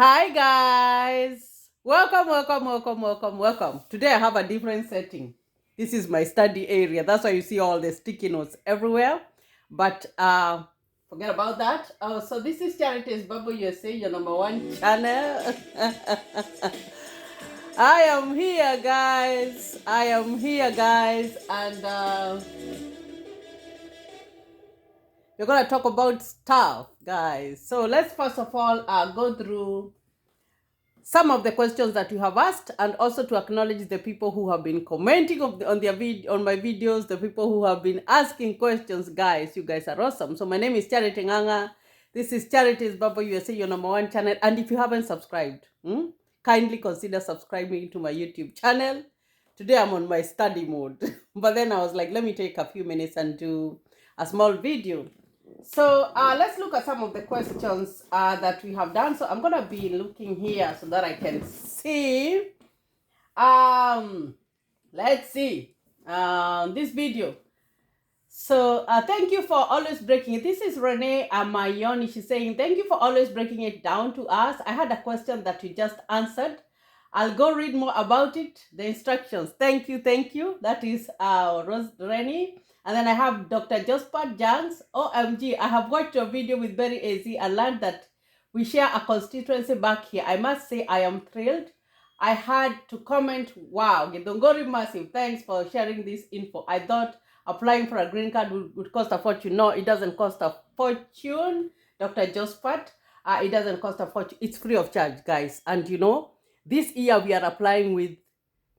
Hi guys, welcome. Today I have a different setting. This is my study area. That's why you see all the sticky notes everywhere. But forget about that. So this is Charities Bubble USA, your number one channel. I am here, guys, and we're gonna talk about stuff, guys. So let's first of all go through some of the questions that you have asked, and also to acknowledge the people who have been commenting on my videos, the people who have been asking questions. Guys, you guys are awesome. So my name is Charity Nganga. This is Charities Bubble USA, your number one channel. And if you haven't subscribed, kindly consider subscribing to my YouTube channel. Today I'm on my study mode, but then I was like, let me take a few minutes and do a small video. So let's look at some of the questions that we have done. So I'm gonna be looking here so that I can see. Let's see this video. So thank you for always breaking it. This is Renee Amayoni. She's saying, thank you for always breaking it down to us. I had a question that you just answered. I'll go read more about it, the instructions. Thank you. That is Rose Rennie. And then I have Dr. Jospat Jangs. OMG, I have watched your video with Berry AZ and learned that we share a constituency back here. I must say I am thrilled. I had to comment, wow, Githongori massive. Thanks for sharing this info. I thought applying for a green card would cost a fortune. No, it doesn't cost a fortune, Dr. Jospat. It doesn't cost a fortune. It's free of charge, guys. And you know, this year we are applying with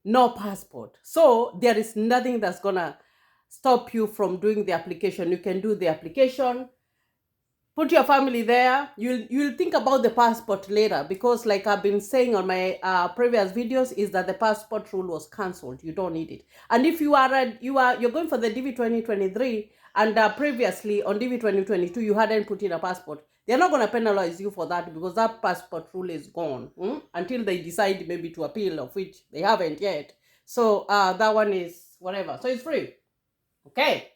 no passport. So there is nothing that's gonna stop you from doing the application. You can do the application, put your family there. You'll think about the passport later, because like I've been saying on my previous videos, is that the passport rule was cancelled. You don't need it. And if you're going for the DV 2023 and previously on DV 2022 you hadn't put in a passport, they're not going to penalize you for that, because that passport rule is gone until they decide maybe to appeal, of which they haven't yet. So that one is whatever. So it's free. Okay.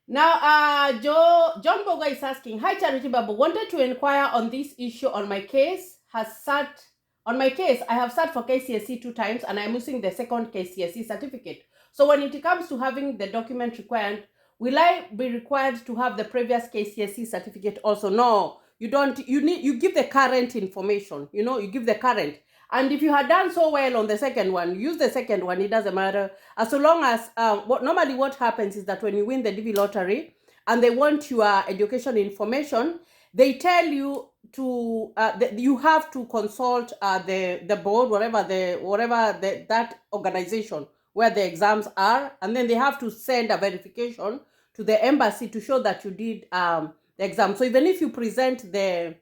Now, John Boga is asking, hi Charity Babu, wanted to inquire on this issue on my case. I have sat for KCSE 2 times and I'm using the second KCSE certificate. So when it comes to having the document required, will I be required to have the previous KCSE certificate also? No, you don't. You give the current information. You give the current. And if you had done so well on the second one, use the second one. It doesn't matter. As long as, normally what happens is that when you win the DV lottery and they want your education information, they tell you to, you have to consult the board, that organization where the exams are. And then they have to send a verification to the embassy to show that you did the exam. So even if you present the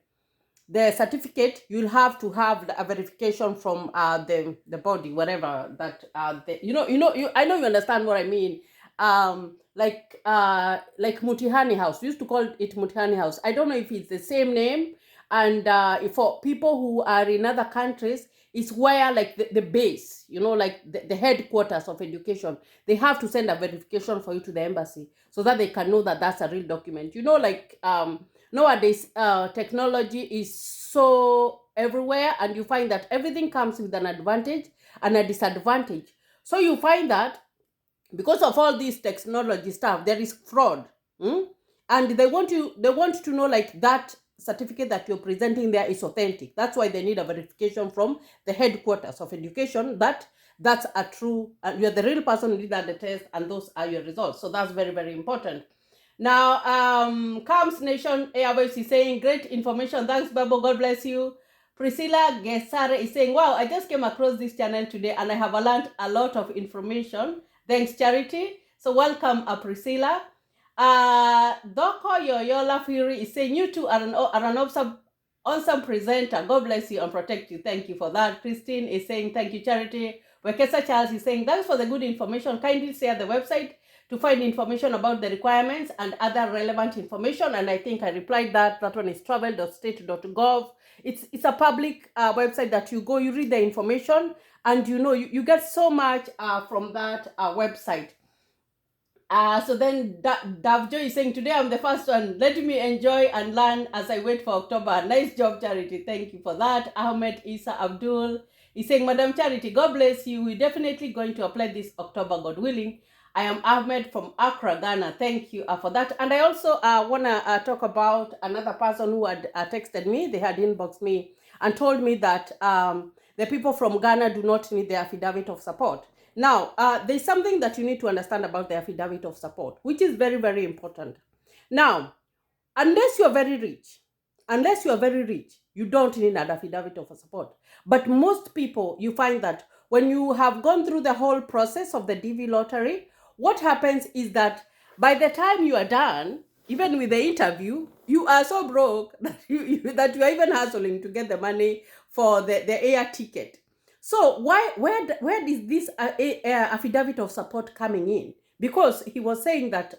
certificate, you'll have to have a verification from the body, whatever that I know you understand what I mean. Like Mutihani House, we used to call it Mutihani House. I don't know if it's the same name. And for people who are in other countries, it's where like the base, like the headquarters of education. They have to send a verification for you to the embassy so that they can know that that's a real document. Nowadays, technology is so everywhere, and you find that everything comes with an advantage and a disadvantage. So you find that because of all this technology stuff, there is fraud. And they want to know like that certificate that you're presenting there is authentic. That's why they need a verification from the headquarters of education that that's a true, you're the real person who did the test, and those are your results. So that's very, very important. Now, Comes Nation Airways is saying, great information. Thanks, Babo. God bless you. Priscilla Gesare is saying, wow, I just came across this channel today and I have learned a lot of information. Thanks, Charity. So welcome, Priscilla. Doko Yoyola Fury is saying, you two are an awesome presenter. God bless you and protect you. Thank you for that. Christine is saying, thank you, Charity. Wekesa Charles is saying, thanks for the good information. Kindly share the website to find information about the requirements and other relevant information. And I think I replied that. That one is travel.state.gov. It's a public website that you go, you read the information, and you get so much from that website. So then Davjo is saying, today I'm the first one. Let me enjoy and learn as I wait for October. Nice job, Charity. Thank you for that. Ahmed Isa Abdul is saying, Madam Charity, God bless you. We're definitely going to apply this October, God willing. I am Ahmed from Accra, Ghana. Thank you for that. And I also want to talk about another person who had texted me. They had inboxed me and told me that the people from Ghana do not need the affidavit of support. Now, there's something that you need to understand about the affidavit of support, which is very, very important. Now, unless you're very rich, you don't need an affidavit of support. But most people, you find that when you have gone through the whole process of the DV lottery, what happens is that by the time you are done, even with the interview, you are so broke that that you are even hustling to get the money for the air ticket. So where is this affidavit of support coming in? Because he was saying that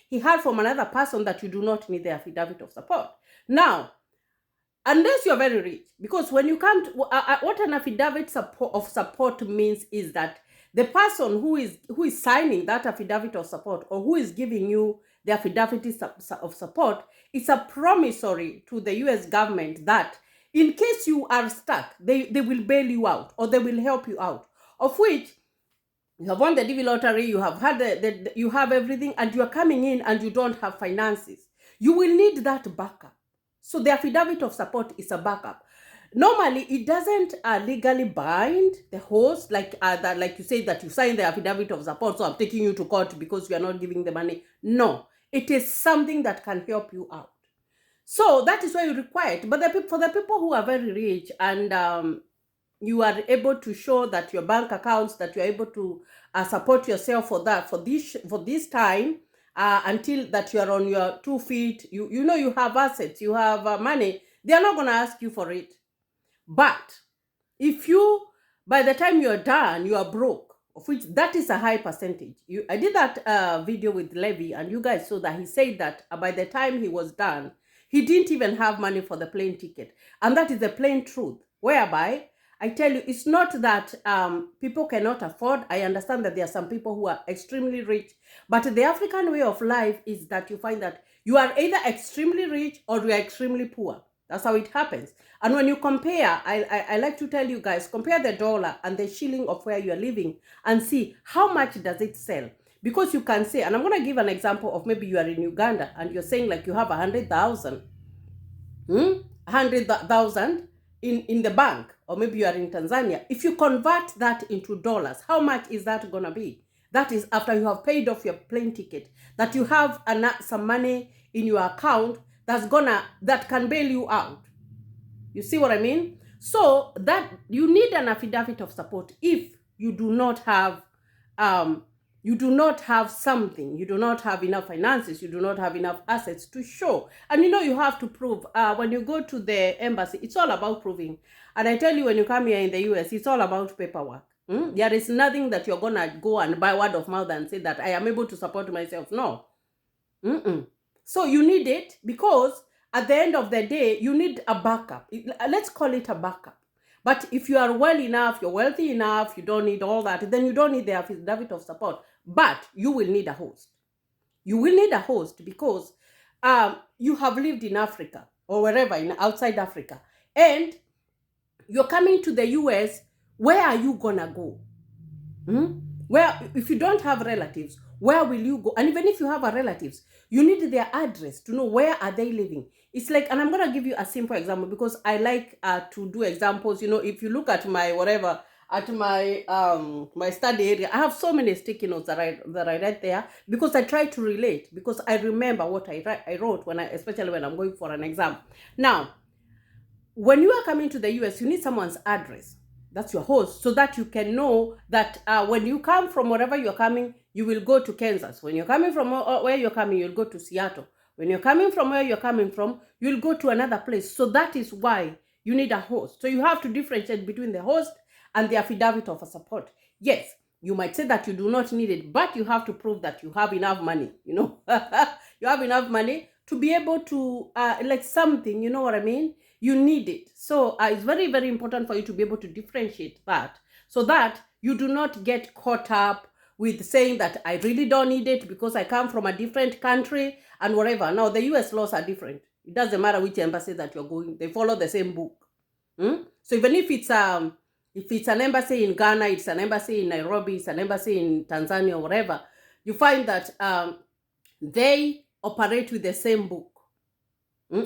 he heard from another person that you do not need the affidavit of support. Now, unless you're very rich, because when you can't, what an affidavit of support means is that the person who is signing that affidavit of support, or who is giving you the affidavit of support, is a promissory to the US government that in case you are stuck, they will bail you out, or they will help you out, of which you have won the DV lottery, you have had you have everything, and you are coming in and you don't have finances. You will need that backup. So the affidavit of support is a backup. Normally, it doesn't legally bind the host, like you say that you sign the affidavit of support, so I'm taking you to court because you are not giving the money. No, it is something that can help you out. So that is why you require it. But for the people who are very rich and you are able to show that your bank accounts, that you're able to support yourself for this time, until that you are on your 2 feet, you know you have assets, you have money, they are not going to ask you for it. But if you, by the time you're done, you are broke, of which that is a high percentage. I did that video with Levy, and you guys saw that he said that by the time he was done, he didn't even have money for the plane ticket. And that is the plain truth, whereby I tell you, it's not that people cannot afford. I understand that there are some people who are extremely rich, but the African way of life is that you find that you are either extremely rich or you are extremely poor. That's how it happens. And when you compare, I like to tell you guys, compare the dollar and the shilling of where you are living and see how much does it sell. Because you can say, and I'm going to give an example of maybe you are in Uganda and you're saying like you have 100,000. 100,000 in the bank, or maybe you are in Tanzania. If you convert that into dollars, how much is that gonna be? That is after you have paid off your plane ticket, that you have some money in your account that can bail you out. You see what I mean? So that you need an affidavit of support if you do not have something, you do not have enough finances, you do not have enough assets to show. And you have to prove. When you go to the embassy, it's all about proving. And I tell you, when you come here in the US, it's all about paperwork. There is nothing that you're gonna go and buy word of mouth and say that I am able to support myself. No. So you need it, because at the end of the day, you need a backup. Let's call it a backup. But if you are well enough, you're wealthy enough, you don't need all that, then you don't need the affidavit of support. But you will need a host. You will need a host because you have lived in Africa or wherever, outside Africa. And you're coming to the US, where are you gonna go? Where, if you don't have relatives, where will you go? And even if you have a relatives, you need their address to know where are they living. It's like, and I'm gonna give you a simple example because I like to do examples. If you look at my whatever, at my my study area, I have so many sticky notes that I write there because I try to relate, because I remember what I wrote especially when I'm going for an exam. Now, when you are coming to the US, you need someone's address. That's your host, so that you can know that when you come from wherever you're coming, you will go to Kansas. When you're coming from where you're coming, you'll go to Seattle. When you're coming from where you're coming from, you'll go to another place. So that is why you need a host. So you have to differentiate between the host and the affidavit of support. Yes, you might say that you do not need it, but you have to prove that you have enough money. You have enough money to be able to, like something, you know what I mean? You need it. So it's very, very important for you to be able to differentiate that, so that you do not get caught up with saying that I really don't need it because I come from a different country and whatever. Now, the US laws are different. It doesn't matter which embassy that you're going, they follow the same book. So even if it's an embassy in Ghana, it's an embassy in Nairobi, it's an embassy in Tanzania or whatever, you find that they operate with the same book.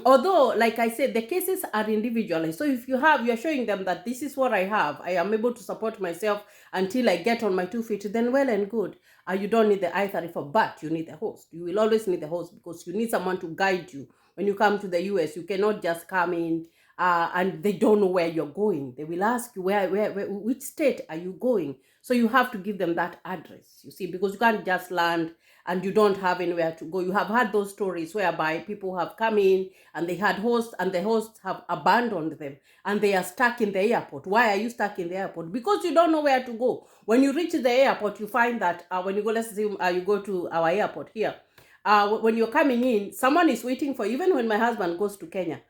Although, like I said, the cases are individualized. So if you're showing them that this is what I have, I am able to support myself until I get on my 2 feet, then well and good. You don't need the I-34, but you need the host. You will always need the host because you need someone to guide you. When you come to the US, you cannot just come in and they don't know where you're going. They will ask you, which state are you going? So you have to give them that address, you see, because you can't just land and you don't have anywhere to go. You have had those stories whereby people have come in and they had hosts and the hosts have abandoned them and they are stuck in the airport. Why are you stuck in the airport? Because you don't know where to go. When you reach the airport, you find that when you go, let's say you go to our airport here, when you're coming in, someone is waiting for you. Even when my husband goes to Kenya,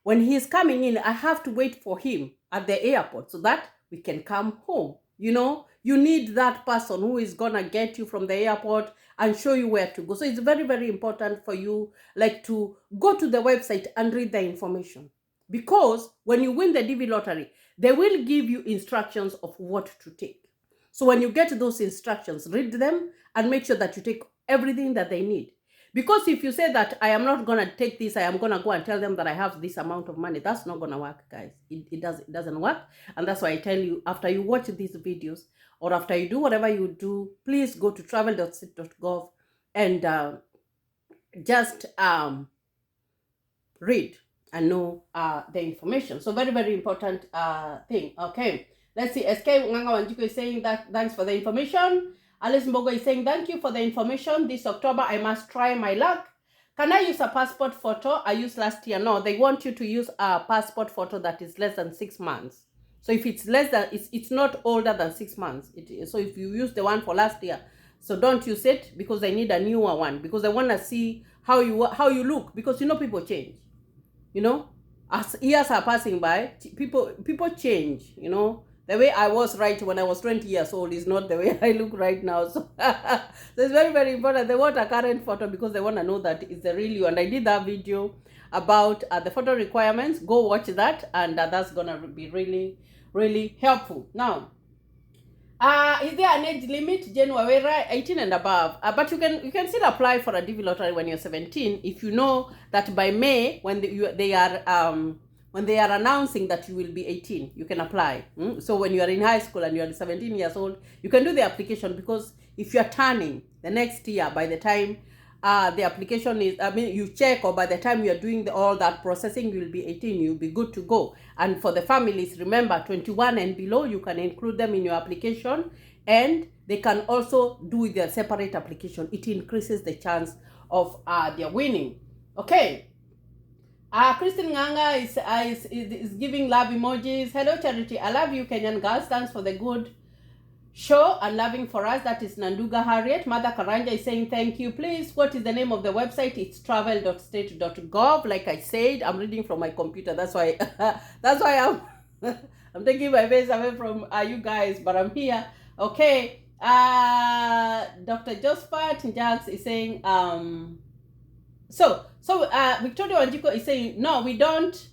when he's coming in, I have to wait for him at the airport so that we can come home. You know, you need that person who is gonna get you from the airport and show you where to go. So it's very, very important for you, like, to go to the website and read the information. Because when you win the DV lottery, they will give you instructions of what to take. So when you get those instructions, read them and make sure that you take everything that they need. Because if you say that I am not going to take this, I am going to go and tell them that I have this amount of money, that's not going to work, guys. It doesn't work. And that's why I tell you, after you watch these videos or after you do whatever you do, please go to travel.state.gov and just read and know the information. So very, very important thing. Okay, let's see. SK Nganga Wanjiko is saying that thanks for the information. Alice Mbogo is saying, thank you for the information. This October, I must try my luck. Can I use a passport photo I used last year? No, they want you to use a passport photo that is less than 6 months. So if it's less than, it's not older than 6 months. So if you use the one for last year, so don't use it because they need a newer one because they want to see how you look, because you know people change. You know, as years are passing by, people change, you know. The way I was right when I was 20 years old is not the way I look right now. So, so it's very, very important. They want a current photo because they want to know that it's the real you. And I did that video about the photo requirements. Go watch that, and that's going to be really, really helpful. Now, is there an age limit? Jen Wawera, 18 and above. But you can still apply for a DV lottery when you're 17 if you know that by May, when they are announcing that you will be 18, you can apply. So when you are in high school and you are 17 years old, you can do the application, because if you are turning the next year, by the time the application is, you check, or by the time you are doing all that processing, you will be 18, you'll be good to go. And for the families, remember, 21 and below, you can include them in your application, and they can also do their separate application. It increases the chance of their winning. Okay. Christine Nganga is giving love emojis. Hello, Charity. I love you, Kenyan girls. Thanks for the good show and loving for us. That is Nanduga Harriet. Mother Karanja is saying thank you. Please, what is the name of the website? It's travel.state.gov. Like I said, I'm reading from my computer. That's why I'm I'm taking my face away from you guys, but I'm here. Okay. Dr. Josephat Jax is saying So Victoria Wanjiko is saying, no, we don't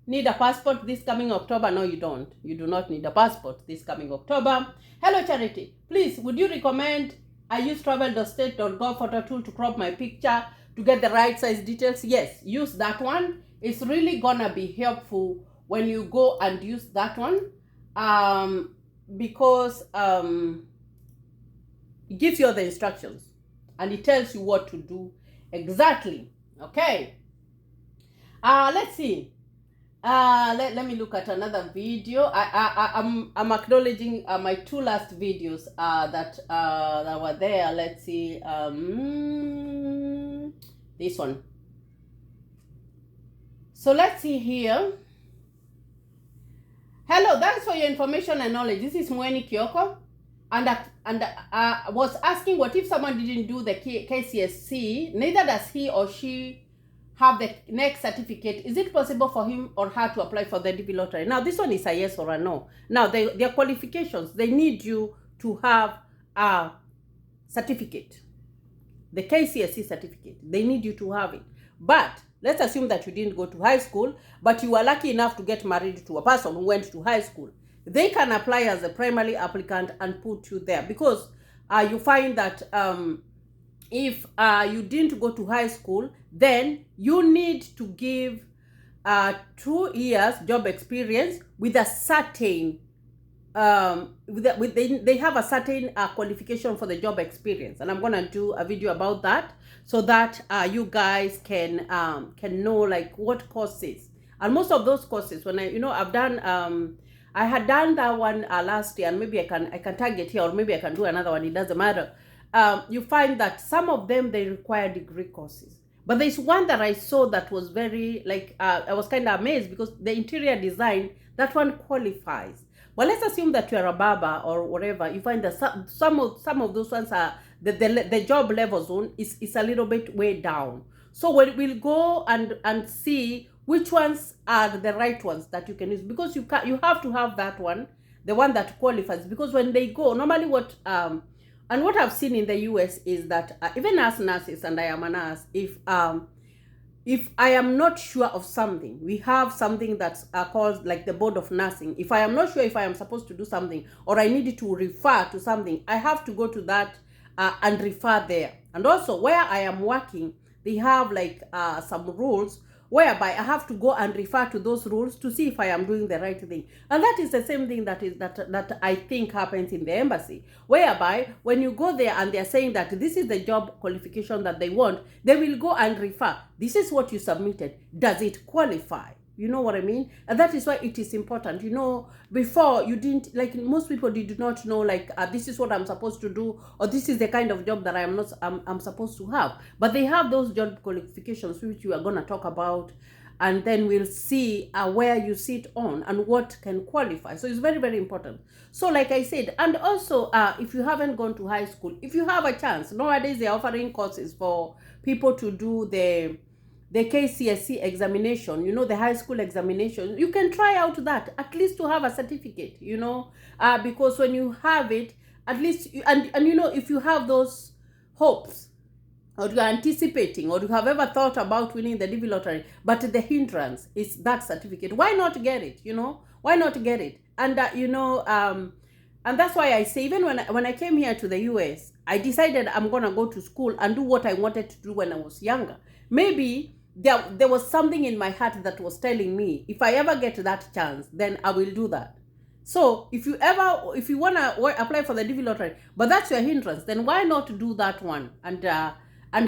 need a passport this coming October. No, you don't. You do not need a passport this coming October. Hello, Charity. Please, would you recommend I use travel.state.gov photo tool to crop my picture to get the right size details? Yes, use that one. It's really gonna be helpful when you go and use that one, because it gives you the instructions and it tells you what to do exactly. Okay. Let's see. Let me look at another video. I'm acknowledging my 2 last videos that were there. Let's see. This one. So let's see here. Hello, thanks for your information and knowledge. This is Mweni Kyoko, and was asking, what if someone didn't do the KCSC, neither does he or she have the next certificate? Is it possible for him or her to apply for the DV lottery? Now, this one is a yes or a no. Now, their qualifications, they need you to have certificate, the KCSE certificate. They need you to have it. But let's assume that you didn't go to high school, but you were lucky enough to get married to a person who went to high school. They can apply as a primary applicant and put you there, because you find that if you didn't go to high school, then you need to give 2 years job experience with a certain they have a certain qualification for the job experience, and I'm gonna do a video about that, so that you guys can know like what courses. And most of those courses, when I've done I had done that one last year, and maybe I can target here, or maybe I can do another one, it doesn't matter. You find that some of them, they require degree courses. But there's one that I saw that was very, like, I was kind of amazed, because the interior design, that one qualifies. But let's assume that you're a barber or whatever. You find that some of those ones are, the job level zone is a little bit way down. So we'll go and see which ones are the right ones that you can use, because you have to have that one, the one that qualifies. Because when they go, normally what and what I've seen in the US is that even as nurses, and I am a nurse, if I am not sure of something, we have something that's called like the board of nursing. If I am not sure if I am supposed to do something, or I need to refer to something, I have to go to that and refer there. And also where I am working, they have like some rules whereby I have to go and refer to those rules to see if I am doing the right thing. And that is the same thing that I think happens in the embassy, whereby when you go there and they're saying that this is the job qualification that they want, they will go and refer. This is what you submitted. Does it qualify? You know what I mean? And that is why it is important. Before, you didn't, like, most people did not know, like, this is what I'm supposed to do, or this is the kind of job that I'm supposed to have. But they have those job qualifications, which we are going to talk about, and then we'll see where you sit on and what can qualify. So it's very, very important. So like I said, and also if you haven't gone to high school, if you have a chance, nowadays they're offering courses for people to do the KCSE examination, the high school examination. You can try out that, at least to have a certificate, because when you have it, at least, and if you have those hopes, or you're anticipating, or you have ever thought about winning the DV lottery, but the hindrance is that certificate, why not get it? Why not get it? And and that's why I say, even when I came here to the US, I decided I'm gonna go to school and do what I wanted to do when I was younger. Maybe there was something in my heart that was telling me, if I ever get that chance, then I will do that. So if you want to apply for the DV lottery, but that's your hindrance, then why not do that one and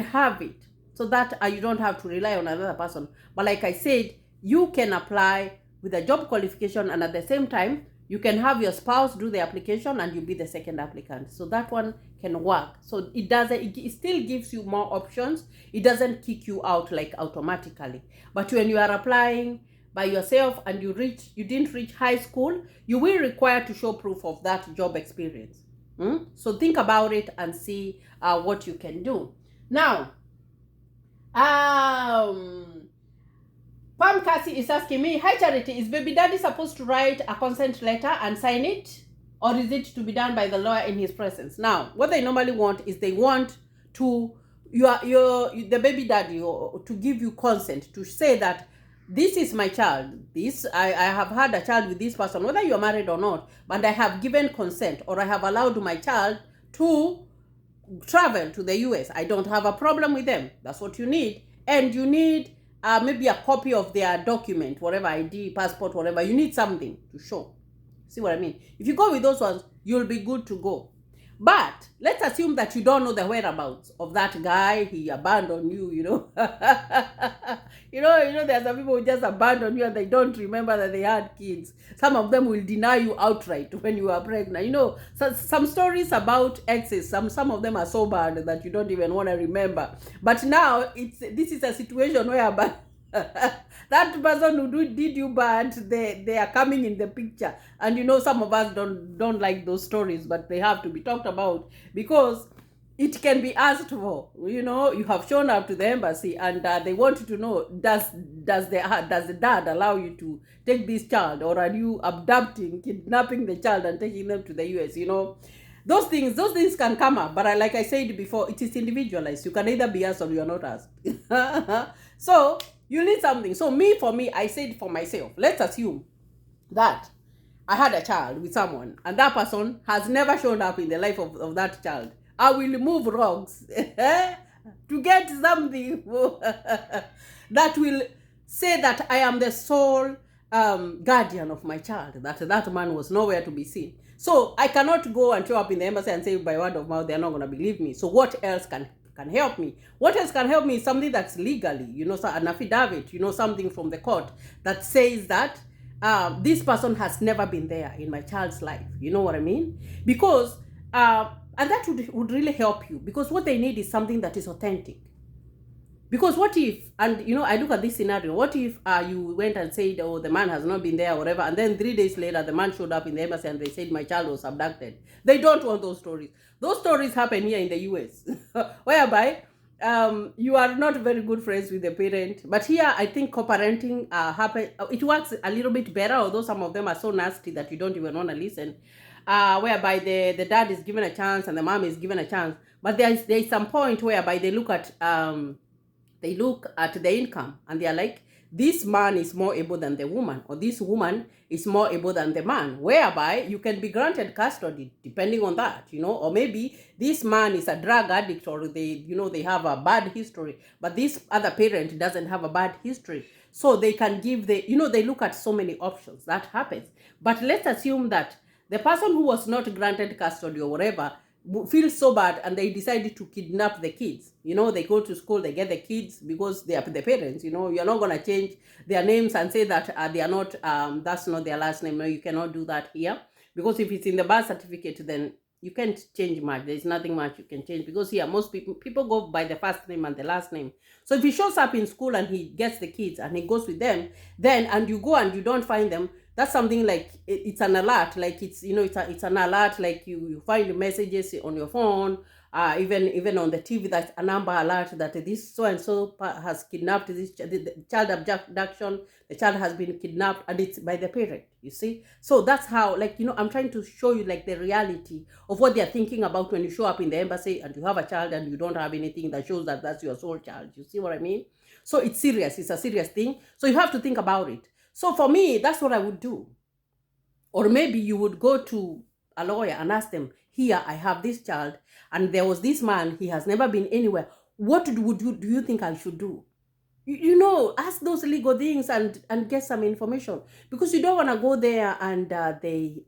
have it, so that you don't have to rely on another person. But like I said, you can apply with a job qualification, and at the same time, you can have your spouse do the application and you'll be the second applicant. So that one can work. So it still gives you more options. It doesn't kick you out like automatically. But when you are applying by yourself and you didn't reach high school, you will require to show proof of that job experience. So think about it and see what you can do. Now, Pam Cassie is asking me, hi Charity, is baby daddy supposed to write a consent letter and sign it? Or is it to be done by the lawyer in his presence? Now, what they normally want is they want the baby daddy to give you consent, to say that this is my child. I have had a child with this person, whether you are married or not, but I have given consent, or I have allowed my child to travel to the US. I don't have a problem with them. That's what you need. And you need maybe a copy of their document, whatever, ID, passport, whatever. You need something to show. See what I mean? If you go with those ones, you'll be good to go. But let's assume that you don't know the whereabouts of that guy. He abandoned you, there are some people who just abandon you and they don't remember that they had kids. Some of them will deny you outright when you are pregnant. Some stories about exes, some of them are so bad that you don't even want to remember. But now this is a situation where that person who did you bad, they are coming in the picture. And some of us don't like those stories, but they have to be talked about, because it can be asked for. You have shown up to the embassy and they want to know, does the dad allow you to take this child, or are you abducting, kidnapping the child and taking them to the US? those things can come up, but like I said before, it is individualized. You can either be asked or you are not asked. So you need something. So for me, I said for myself, let's assume that I had a child with someone and that person has never shown up in the life of that child. I will move rocks to get something that will say that I am the sole guardian of my child, that man was nowhere to be seen. So I cannot go and show up in the embassy and say by word of mouth they're not going to believe me. So what else can help me? What else can help me is something that's legally, an affidavit, something from the court that says that this person has never been there in my child's life. You know what I mean? Because and that would really help you, because what they need is something that is authentic. Because what if, and I look at this scenario, what if you went and said, oh, the man has not been there or whatever, and then 3 days later the man showed up in the embassy and they said my child was abducted. They don't want those stories. Those stories happen here in the US whereby you are not very good friends with the parent, but here I think co-parenting it works a little bit better, although some of them are so nasty that you don't even want to listen, whereby the dad is given a chance and the mom is given a chance, but there is some point whereby they look at the income and they are like, this man is more able than the woman, or this woman is more able than the man, whereby you can be granted custody depending on that, or maybe this man is a drug addict, or they have a bad history, but this other parent doesn't have a bad history. So they can give they look at so many options. That happens. But let's assume that the person who was not granted custody or whatever feel so bad and they decided to kidnap the kids. They go to school, they get the kids because they are the parents. You're not going to change their names and say that they are not, that's not their last name. No, you cannot do that here, because if it's in the birth certificate, then you can't change much. There's nothing much you can change, because here most people go by the first name and the last name. So if he shows up in school and he gets the kids and he goes with them, then, and you go and you don't find them, that's something like it's an alert, like it's an alert, like you find messages on your phone, even on the TV, that's a number alert that this so and so has kidnapped this the child abduction, the child has been kidnapped, and it's by the parent, you see. So that's how, like, I'm trying to show you like the reality of what they're thinking about when you show up in the embassy and you have a child and you don't have anything that shows that that's your sole child. You see what I mean? So it's serious. It's a serious thing. So you have to think about it. So for me, that's what I would do. Or maybe you would go to a lawyer and ask them, here, I have this child, and there was this man, he has never been anywhere. What do you think I should do? Ask those legal things and get some information. Because you don't want to go there and they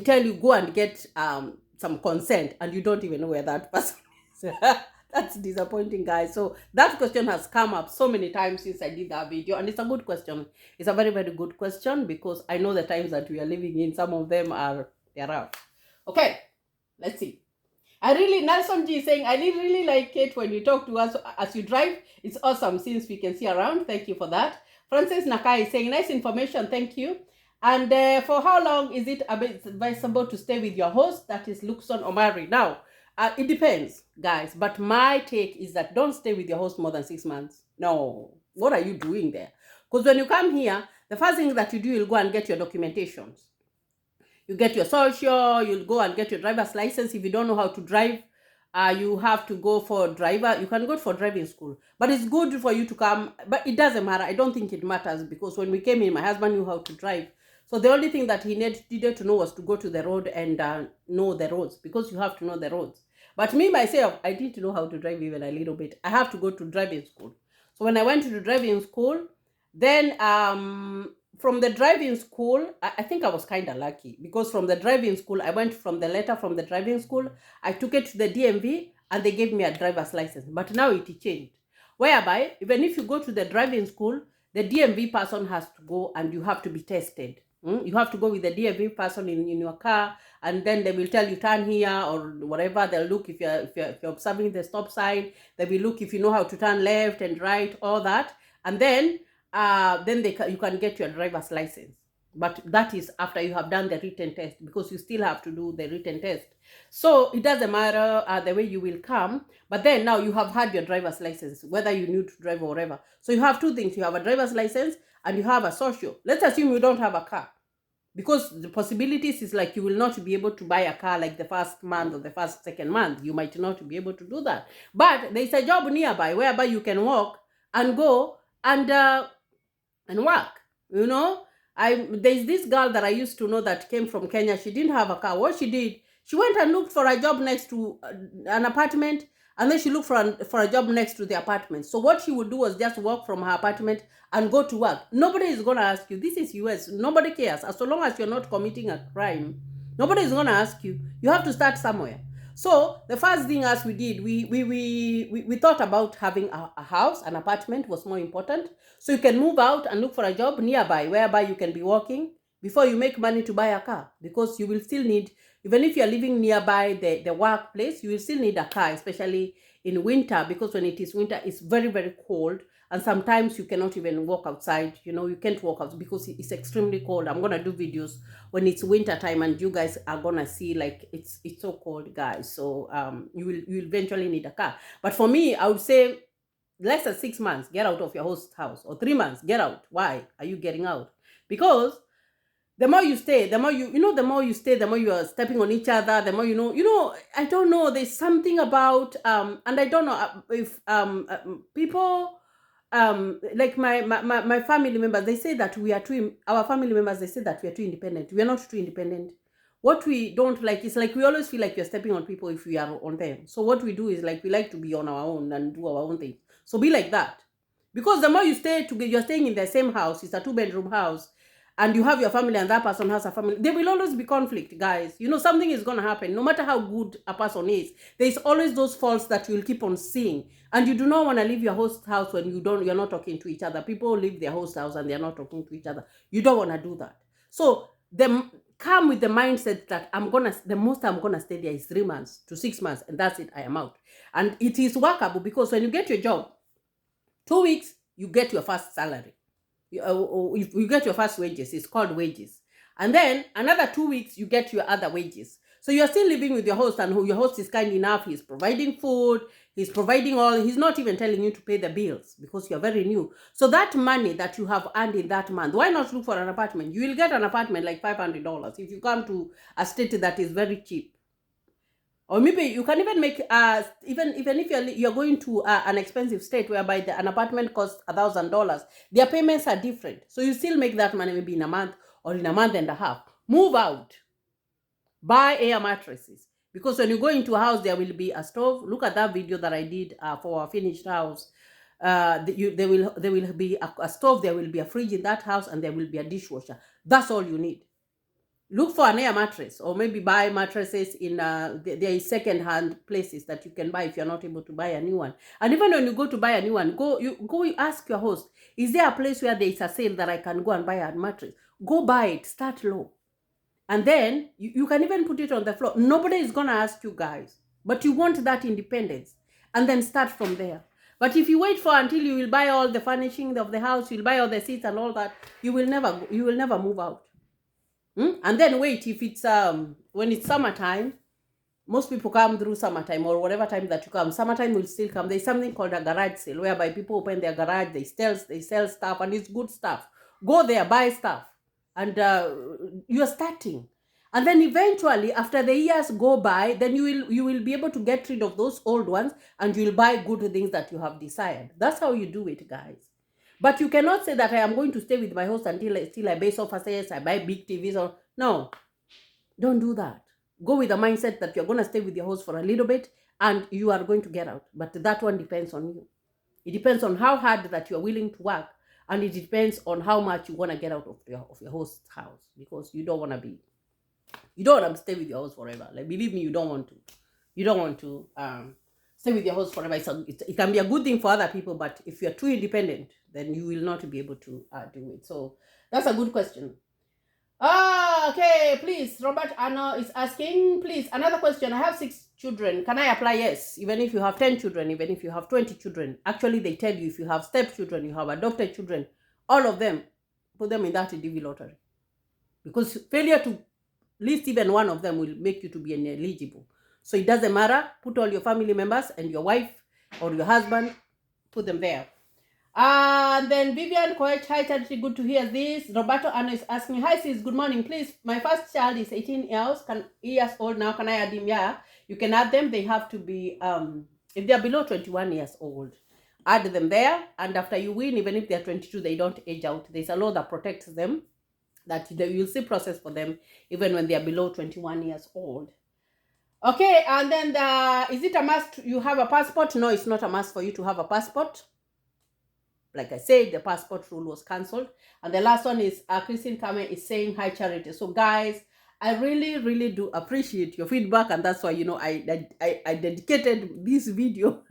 tell you, go and get some consent, and you don't even know where that person is. That's disappointing, guys. So that question has come up so many times since I did that video, and it's a good question. It's a very, very good question, because I know the times that we are living in, some of them they're rough. Okay, let's see. Nelson G is saying, I really like it when you talk to us as you drive. It's awesome since we can see around. Thank you for that. Francis Nakai is saying, nice information. Thank you. And for how long is it advisable to stay with your host? That is Luxon Omari. Now, it depends, guys. But my take is that don't stay with your host more than 6 months. No. What are you doing there? Because when you come here, the first thing that you do, you'll go and get your documentations. You get your social, you'll go and get your driver's license. If you don't know how to drive, you have to go for driver. You can go for driving school. But it's good for you to come. But it doesn't matter. I don't think it matters, because when we came in, my husband knew how to drive. So the only thing that he needed to know was to go to the road and know the roads, because you have to know the roads. But me, myself, I didn't know how to drive even a little bit. I have to go to driving school. So when I went to the driving school, then from the driving school, I think I was kind of lucky, because from the driving school, I went from the letter from the driving school, I took it to the DMV, and they gave me a driver's license. But now it changed, whereby even if you go to the driving school, the DMV person has to go and you have to be tested. You have to go with the DMV person in your car, and then they will tell you turn here or whatever. They'll look if you're observing the stop sign. They will look if you know how to turn left and right, all that, and then you can get your driver's license. But that is after you have done the written test, because you still have to do the written test. So it doesn't matter the way you will come, but then now you have had your driver's license, whether you need to drive or whatever. So you have two things. You have a driver's license and you have a social. Let's assume you don't have a car. because the possibilities is like you will not be able to buy a car like the first month or the second month. You might not be able to do that. But there's a job nearby whereby you can walk and go and work. You know, there's this girl that I used to know that came from Kenya. She didn't have a car. What she did, she went and looked for a job next to an apartment, and then she looked for a job next to the apartment. So what she would do was just walk from her apartment and go to work. Nobody is going to ask you. This is US. Nobody cares. As long as you're not committing a crime, nobody is going to ask you. You have to start somewhere. So the first thing as we did, we thought about having a house. An apartment was more important. So you can move out and look for a job nearby whereby you can be walking before you make money to buy a car, because you will still need, even if you're living nearby the workplace, you will still need a car, especially in winter, because when it is winter, it's very, very cold. And sometimes you cannot even walk outside. You know, you can't walk out because it's extremely cold. I'm going to do videos when it's winter time, and you guys are going to see like it's so cold, guys. So you will eventually need a car. But for me, I would say less than 6 months, get out of your host house, or 3 months, get out. Why are you getting out? Because the more you stay, the more the more you stay, the more you are stepping on each other, the more I don't know, there's something about and I don't know if people like my family members, they say that our family members, they say that we are too independent. We are not too independent. What we don't like is like we always feel like we're stepping on people if we are on them. So what we do is like we like to be on our own and do our own thing. So be like that. Because the more you stay together, you're staying in the same house, it's a 2-bedroom house, and you have your family and that person has a family, there will always be conflict, guys. Something is going to happen. No matter how good a person is, there's always those faults that you'll keep on seeing. And you do not want to leave your host house when you're not talking to each other. People leave their host house and they're not talking to each other. You don't want to do that. So come with the mindset that the most I'm gonna stay there is 3 months to 6 months, and that's it, I am out. And it is workable, because when you get your job, 2 weeks, you get your first salary. You get your first wages. It's called wages. And then another 2 weeks, you get your other wages. So you're still living with your host, and your host is kind enough. He's providing food. He's providing he's not even telling you to pay the bills because you're very new. So that money that you have earned in that month, why not look for an apartment? You will get an apartment like $500 if you come to a state that is very cheap. Or maybe you can even make even if you're going to an expensive state whereby an apartment costs $1,000, their payments are different. So you still make that money maybe in a month or in a month and a half. Move out. Buy air mattresses, because when you go into a house, there will be a stove. Look at that video that I did for a finished house. There will be a stove. There will be a fridge in that house, and there will be a dishwasher. That's all you need. Look for an air mattress, or maybe buy mattresses in there is second-hand places that you can buy if you're not able to buy a new one. And even when you go to buy a new one, you ask your host, is there a place where there is a sale that I can go and buy a mattress? Go buy it, start low. And then you can even put it on the floor. Nobody is going to ask you, guys, but you want that independence, and then start from there. But if you wait until you will buy all the furnishing of the house, you'll buy all the seats and all that, you will never move out. And then wait, if it's when it's summertime, most people come through summertime, or whatever time that you come. Summertime will still come. There's something called a garage sale, whereby people open their garage, they sell stuff, and it's good stuff. Go there, buy stuff, and you're starting. And then eventually, after the years go by, then you will be able to get rid of those old ones, and you will buy good things that you have desired. That's how you do it, guys. But you cannot say that I am going to stay with my host until I buy sofas, I buy big TVs. Or no, don't do that. Go with the mindset that you're going to stay with your host for a little bit, and you are going to get out. But that one depends on you. It depends on how hard that you're willing to work, and it depends on how much you want to get out of your host's house, because you don't want to stay with your host forever. Like, believe me, you don't want to stay with your host forever. It can be a good thing for other people, but if you're too independent, then you will not be able to do it. So that's a good question. Okay, please. Robert Anno is asking, please, another question. I have 6 children. Can I apply? Yes. Even if you have 10 children, even if you have 20 children. Actually, they tell you if you have stepchildren, you have adopted children, all of them, put them in that DV lottery. Because failure to list even one of them will make you to be ineligible. So it doesn't matter. Put all your family members and your wife or your husband, put them there. And then Vivian Koech, hi Charity, good to hear this. Roberto Anna is asking, hi sis, good morning. Please, my first child is 18 years old now. Can I add him? Yeah, you can add them. They have to be if they're below 21 years old, add them there. And after you win, even if they're 22, they don't age out. There's a law that protects them, that you'll see process for them even when they are below 21 years old. Okay, and then is it a must you have a passport? No, it's not a must for you to have a passport. Like I said, the passport rule was cancelled. And the last one is Christine Kame is saying, hi Charity. So guys, I really, really do appreciate your feedback, and that's why, you know, I dedicated this video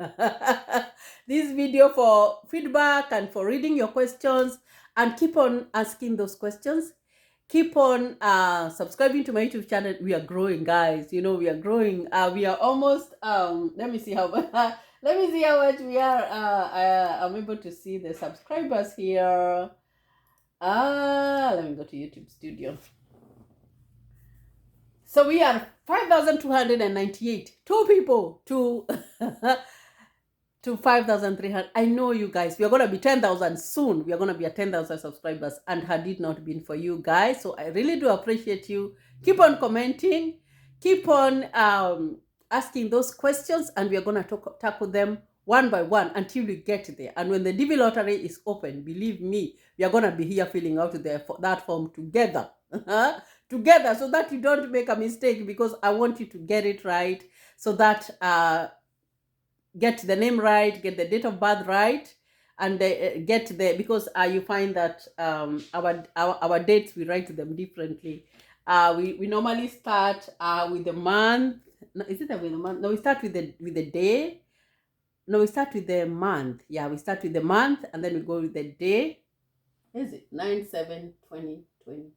this video for feedback and for reading your questions. And keep on asking those questions. Keep on subscribing to my YouTube channel. We are growing, guys. You know, we are growing. We are almost let me see how let me see how much we are. I'm able to see the subscribers here. Let me go to YouTube Studio. So we are 5,298. 2 people to to 5,300. I know you guys. We are going to be 10,000 soon. We are going to be at 10,000 subscribers. And had it not been for you guys, so I really do appreciate you. Keep on commenting. Keep on asking those questions. And we are going to tackle them one by one until we get there. And when the DV lottery is open, believe me, we are going to be here filling out that form together. Together, so that you don't make a mistake, because I want you to get it right, so that get the name right, get the date of birth right, and get the, because you find that our dates, we write them differently. We normally start with the month. No, is it with the month? No, we start with the day. No, we start with the month. Yeah, we start with the month, and then we go with the day. Is it 9/7/2022?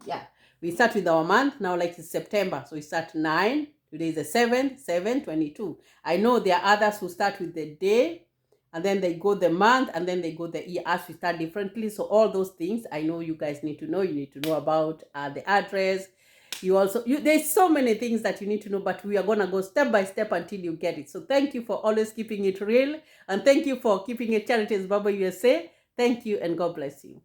Yeah, we start with our month now. Like it's September, so we start 9. Today is the 7/7/22. I know there are others who start with the day, and then they go the month, and then they go the year. As we start differently, so all those things I know you guys need to know. You need to know about the address. There's so many things that you need to know, but we are gonna go step by step until you get it. So thank you for always keeping it real, and thank you for keeping it Charities Baba USA. Thank you, and God bless you.